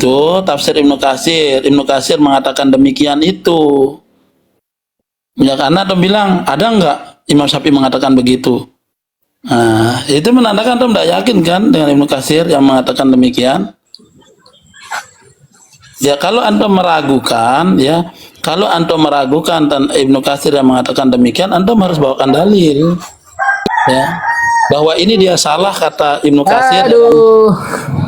itu tafsir Ibnu Katsir. Ibnu Katsir mengatakan demikian itu. Ya karena antum bilang ada nggak Imam Syafi'i mengatakan begitu. Nah, itu menandakan antum tidak yakin kan dengan Ibnu Katsir yang mengatakan demikian. Ya kalau antum meragukan, ya kalau antum meragukan dan Ibnu Katsir yang mengatakan demikian, antum harus bawakan dalil, ya bahwa ini dia salah kata Ibnu Katsir. Aduh.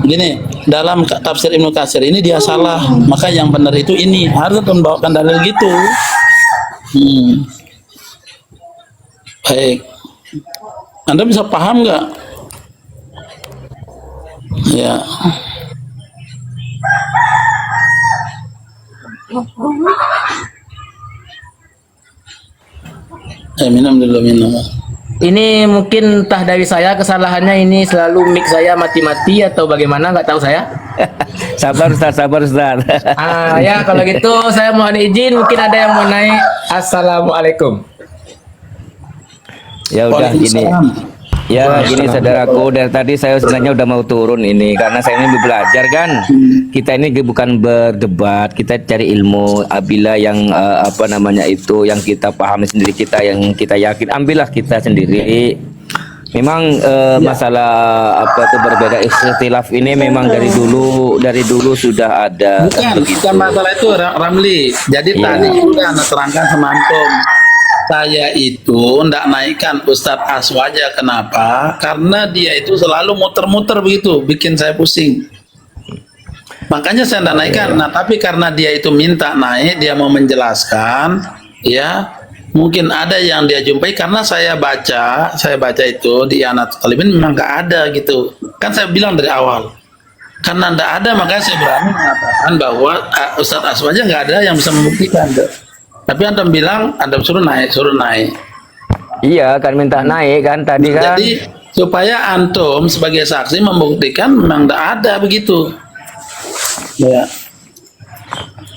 Gini, dalam tafsir Ibnu Katsir ini dia salah, maka yang benar itu ini, harus membawakan dalil gitu. Baik, Anda bisa paham nggak? Ya. Minum dulu, minum. Ini mungkin entah dari saya kesalahannya, ini selalu mic saya mati-mati atau bagaimana, nggak tahu saya. Sabar Ustaz, sabar Ustaz. Ya kalau gitu saya mohon izin, mungkin ada yang mau naik. Assalamualaikum. Ya udah gini. Ya gini saudaraku, dari tadi saya sebenarnya udah mau turun ini karena saya ini belajar kan. Kita ini bukan berdebat, kita cari ilmu. Apabila yang apa namanya itu yang kita pahami sendiri, kita yang kita yakin, ambillah kita sendiri. Memang masalah apa itu berbeda ikhtilaf ini memang dari dulu sudah ada. Bukan masalah itu Ramli. Jadi tadi udah Anda terangkan sama antum. Saya itu ndak naikkan Ustadz Aswaja, kenapa? Karena dia itu selalu muter-muter begitu, bikin saya pusing. Makanya saya ndak naikkan. Nah, tapi karena dia itu minta naik, dia mau menjelaskan, ya mungkin ada yang dia jumpai karena saya baca itu di Anatul Talibin memang nggak ada gitu. Kan saya bilang dari awal. Karena ndak ada, makanya saya berani mengatakan bahwa Ustadz Aswaja nggak ada yang bisa membuktikan. Tapi antum bilang, antum suruh naik. Iya kan minta naik kan tadi kan. Jadi supaya antum sebagai saksi membuktikan memang tidak ada begitu. Ya.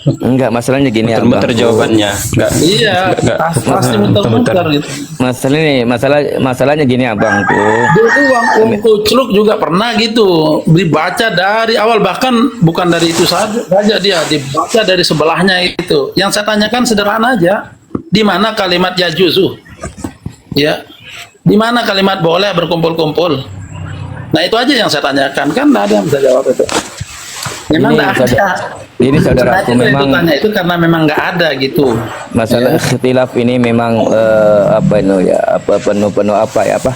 Enggak, masalahnya gini ya, muter jawabannya. Enggak. Iya, pasti muter-muter gitu. Masalahnya gini abangku. Dulu uang kucluk juga pernah gitu, dibaca dari awal, bahkan bukan dari itu saja dia dibaca dari sebelahnya itu. Yang saya tanyakan sederhana aja, di mana kalimat ya juzu? Ya, di mana kalimat boleh berkumpul-kumpul? Nah itu aja yang saya tanyakan, kan nggak ada yang bisa jawab itu. Memang nggak ada. Ini saudaraku memang itu karena memang nggak ada gitu. Masalah ikhtilaf ini memang apa itu ya, apa penuh apa ya, apa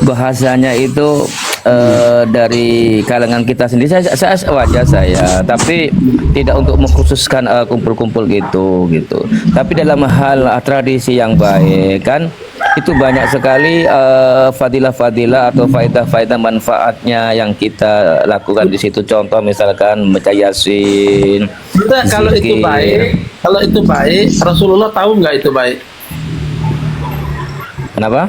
bahasanya itu dari kalangan kita sendiri. Saya wajar saya, tapi tidak untuk mengkhususkan kumpul-kumpul gitu. Tapi dalam hal tradisi yang baik kan itu banyak sekali fadilah-fadilah atau faedah-faedah manfaatnya yang kita lakukan di situ. Contoh misalkan membaca Yasin. Kalau itu baik, Rasulullah tahu nggak itu baik? Kenapa?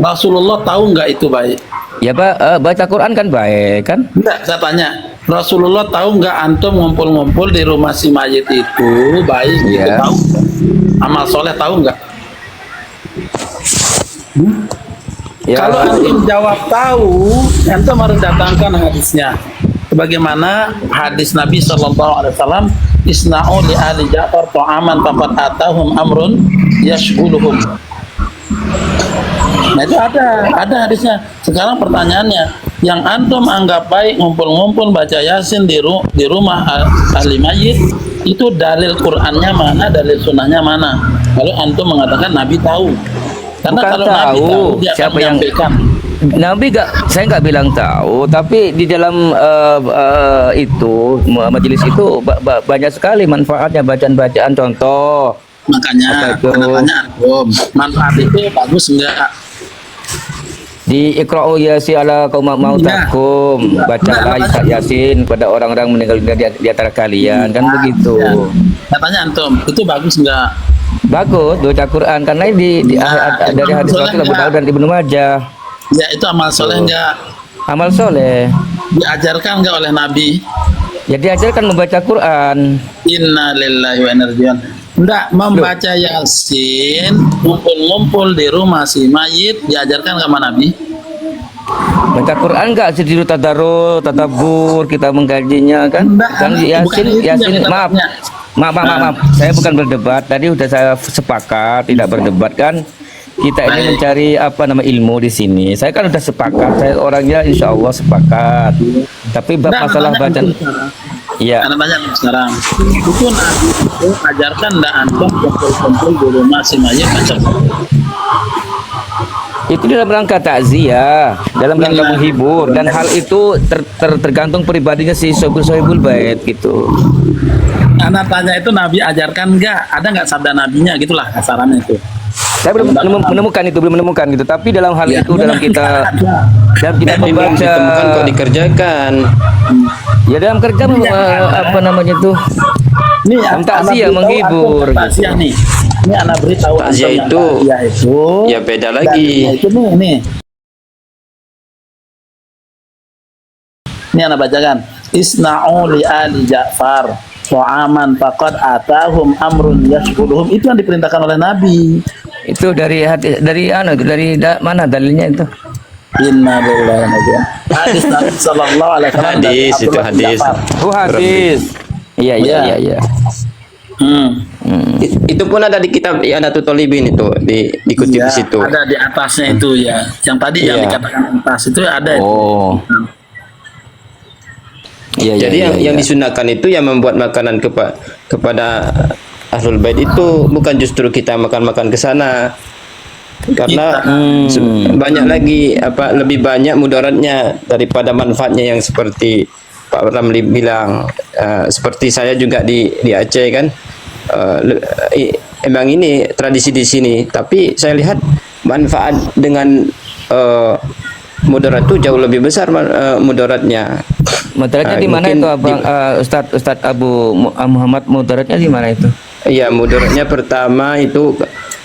Rasulullah tahu nggak itu baik? Ya Pak, baca Quran kan baik kan? Enggak, saya tanya. Rasulullah tahu nggak antum ngumpul-ngumpul di rumah si mayit itu baik? Gitu, tahu? Amal soleh tahu nggak? Ya. Kalau antum jawab tahu, antum harus datangkan hadisnya. Sebagaimana hadis Nabi SAW, isna'u li ahli Ja'far ta'aman faqad atahum amrun yashghuluhum. Nah itu ada hadisnya. Sekarang pertanyaannya, yang antum anggap baik ngumpul-ngumpul baca Yasin di rumah ahli mayit, itu dalil Qur'annya mana, dalil sunnahnya mana? Kalau antum mengatakan Nabi tahu. Karena bukan kalau tahu, Nabi tahu, dia siapa akan yang menyampaikan. Nabi saya nggak bilang tahu, tapi di dalam itu majelis itu banyak sekali manfaatnya, bacaan-bacaan contoh. Makanya manfaat itu bagus enggak? Di Iqra'u Yasin ala kaum mautakum, bacalah Yasin pada orang-orang meninggal di antara kalian, kan begitu. Katanya antum, itu bagus enggak? Bagus baca Quran karena dari hadis Rasul Abu Daud dan Ibnu Majah. Ya itu amal soleh enggak? Amal soleh. Diajarkan enggak oleh Nabi? Ya diajarkan membaca Quran. Inna lillahi wa inna ilaihi raji'un. Enggak membaca Yasin, ngumpul-ngumpul di rumah si mayit, diajarkan sama Nabi? Baca Quran enggak sih dulu tadarus, tadabbur, kita mengkajinya kan? Enggak, Kan Yasin, bukan itu yang Yasin, kita maaf. tanya. Maaf. Saya bukan berdebat. Tadi udah saya sepakat tidak berdebat kan. Kita ini Baik. mencari apa nama ilmu di sini. Saya kan udah sepakat. Saya orangnya insya Allah sepakat. Tapi bab Nah, masalah makanya bacaan, itu sekarang. ya Karena banyak sekarang. Itu Nabi itu ajarkan ndak antum kumpul-kumpul di rumah si mayit baca Quran. itu dalam rangka takziah, dalam rangka Iya. menghibur, dan hal itu tergantung pribadinya si sohibul bait gitu. Anak tanya itu Nabi ajarkan nggak? Ada nggak sabda nabinya gitulah kasarannya itu. Saya belum belum menemukan gitu. Tapi dalam hal Ya, itu dalam kita Memang membaca, ditemukan kok dikerjakan. ya dalam kerja apa namanya tuh, Nih, takziah, anak beritahu menghibur, antum takziah nih. Ini anak beritahu Takziah antum yang itu, takziah itu. ya beda Dan lagi. itu nih. Ini anak bacakan. Isna'u li ali Ja'far wa'aman faqad atahum amrun yashghuluhum. Itu yang diperintahkan oleh Nabi. itu dari hati, dari mana dalilnya itu? Inna lillahi wa inna ilaihi raji'un. Hadis Nabi sallallahu alaihi wasallam. dari Hadis, itu Abdullah bin hadis. Ja'far. Oh hadis. Iya. Itu pun ada di kitab I'anatul Talibin itu dikutip Ya, di situ. ada di atasnya itu ya. Yang tadi yang Iya. dikatakan atas itu ada itu. Oh. Iya. Jadi yang disunahkan itu yang membuat makanan kepada Ahlul Bait itu bukan justru kita makan-makan ke sana. Karena banyak lagi lebih banyak mudaratnya daripada manfaatnya yang seperti Pak Ramli bilang. Seperti saya juga di Aceh kan. Emang ini tradisi di sini, tapi saya lihat manfaat dengan mudarat itu jauh lebih besar mudaratnya. Mudaratnya di mana mungkin itu Abang Ustadz Abu Muhammad, mudaratnya di mana itu? Iya, mudaratnya pertama itu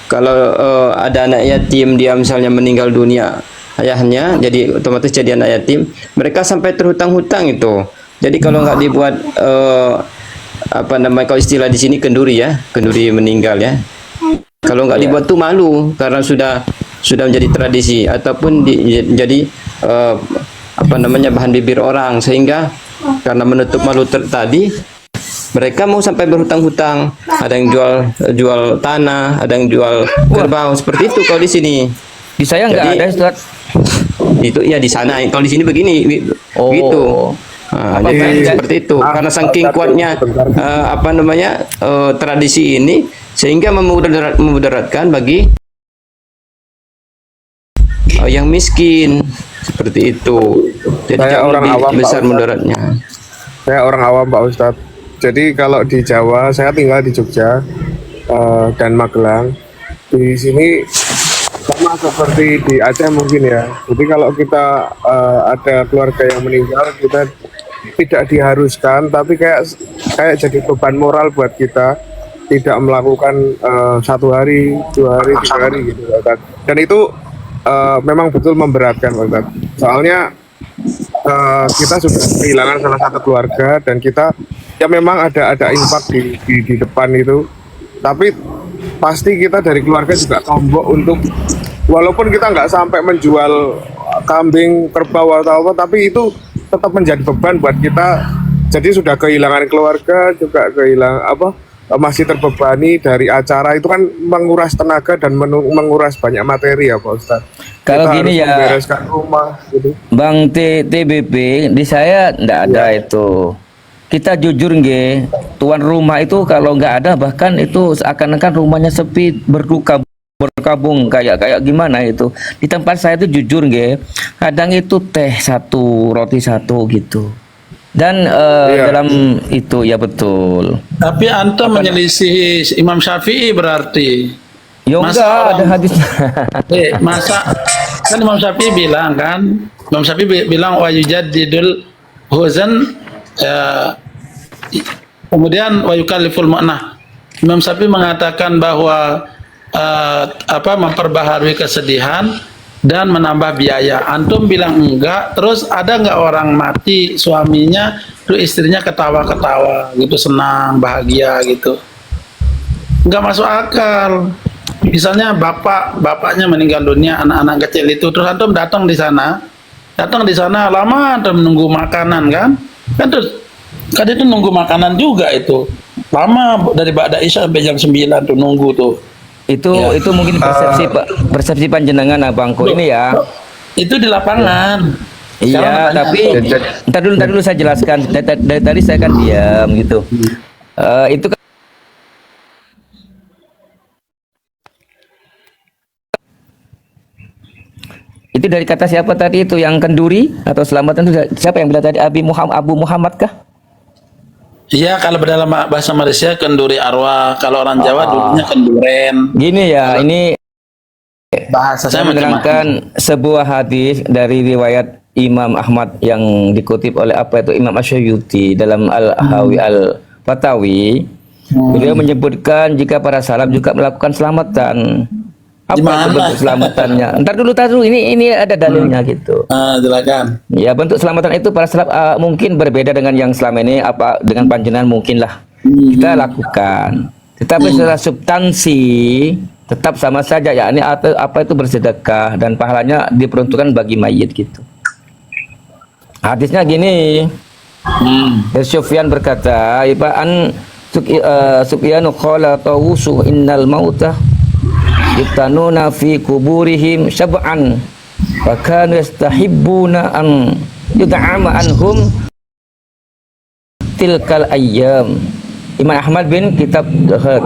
kalau ada anak yatim, dia misalnya meninggal dunia ayahnya, jadi otomatis jadi anak yatim, mereka sampai terhutang-hutang itu. Jadi kalau nggak dibuat kalau istilah di sini kenduri ya, kenduri meninggal ya. Kalau nggak dibuat tuh malu karena sudah menjadi tradisi ataupun jadi bahan bibir orang, sehingga karena menutup malu tadi mereka mau sampai berhutang-hutang, ada yang jual tanah, ada yang jual kerbau, seperti itu kalau di sini. Di saya nggak Jadi, ada Ustadz. Itu ya di sana, kalau di sini begini Oh. gitu. Nah, Apa jadi beda? seperti itu karena saking kuatnya tradisi ini, sehingga memudaratkan bagi yang miskin, seperti itu. Jadi Saya jauh orang lebih awam, Pak besar Ustadz. mudaratnya. Saya orang awam Pak Ustadz. Jadi kalau di Jawa, saya tinggal di Jogja dan Magelang. Di sini sama seperti di Aceh mungkin ya. Jadi kalau kita ada keluarga yang meninggal, kita tidak diharuskan, tapi kayak jadi beban moral buat kita tidak melakukan 1 hari, 2 hari, 3 hari gitu, Pak Ustadz. Dan itu memang betul memberatkan, Pak Ustadz. Soalnya kita sudah kehilangan salah satu keluarga dan kita ya memang ada infak di depan itu, tapi pasti kita dari keluarga juga tombok untuk walaupun kita nggak sampai menjual kambing, kerbau atau apa, tapi itu tetap menjadi beban buat kita. Jadi sudah kehilangan keluarga, juga masih terbebani dari acara itu kan menguras tenaga dan menguras banyak materi ya Pak Ustadz. Kalau Kita gini harus ya, membereskan rumah gitu. Bang TBP, di saya nggak ada itu. Kita jujur nge, tuan rumah itu kalau nggak ada bahkan itu seakan-akan rumahnya sepi, berkabung kayak gimana itu. Di tempat saya itu jujur nge, kadang itu teh 1, roti 1 gitu. Dan dalam itu ya betul. Tapi antum menyelisih Imam Syafi'i berarti. Ya Masa enggak orang- ada hadis. Masa kan Imam Syafi'i bilang kan, Imam Syafi'i bilang wa yujaddidul huzan kemudian wa yukalliful ma'nah. Imam Syafi'i mengatakan bahwa memperbaharui kesedihan dan menambah biaya. Antum bilang enggak, terus ada enggak orang mati suaminya, terus istrinya ketawa-ketawa gitu, senang, bahagia gitu. Enggak masuk akal. Misalnya bapaknya meninggal dunia, anak-anak kecil itu, terus antum datang di sana, Datang di sana lama dan menunggu makanan kan? Kan terus kan itu nunggu makanan juga itu. Lama dari Ba'da Isya sampai jam 9 tuh nunggu tuh. Itu mungkin persepsi panjenengan Abangku ini ya. Itu di lapangan. Iya, Sekarang tapi tanya- ntar dulu saya jelaskan. Dari tadi saya kan diam gitu. Itu kan itu dari kata siapa tadi itu yang kenduri atau selamatan itu siapa yang bilang tadi Abu Muhammad kah? Iya, kalau dalam bahasa Malaysia kenduri arwah, kalau orang Jawa dulunya kenduren. Gini ya, ini Bahasa saya saya macam-macam. menerangkan sebuah hadis dari riwayat Imam Ahmad yang dikutip oleh Imam Asy'uyuti dalam Al-Hawi Al-Fatawi. Beliau menyebutkan jika para salaf juga melakukan selamatan. Apa itu Gimana? bentuk selamatannya? Ntar dulu, ini ada dalilnya gitu. Silakan. Ya, bentuk selamatan itu para salaf mungkin berbeda dengan yang selama ini dengan panjenengan mungkin lah kita lakukan. Tetapi secara substansi tetap sama saja ya. Ini apa itu bersedekah dan pahalanya diperuntukkan bagi mayit gitu. Hadisnya gini. Sufyan berkata, Sufyan qala tawusu innal mauta yuftanuna fi kuburihim syab'an wa kanu yastahibbuna an yud'ama anhum tilkal ayyam. Imam Ahmad bin Kitab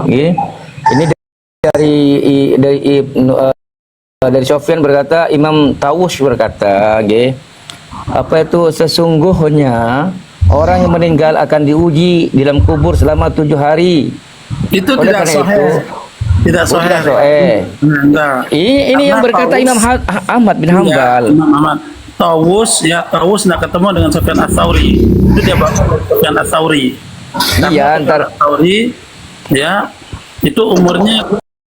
ini dari Sufyan berkata, Imam Tawus berkata, apa itu sesungguhnya orang yang meninggal akan diuji di dalam kubur selama 7 hari. Itu Oleh tidak karena sahih. Tidak Oh, tidak sahih. sahih. Enggak. Ini yang Karena berkata Tawus- Imam Ahmad bin Hambal. Ya, Imam Ahmad. Tawus nggak ketemu dengan Sufyan Ats-Tsauri. Itu dia bawa Sufyan Ats-Tsauri. Iya, ntar Ats-Tsauri ya itu umurnya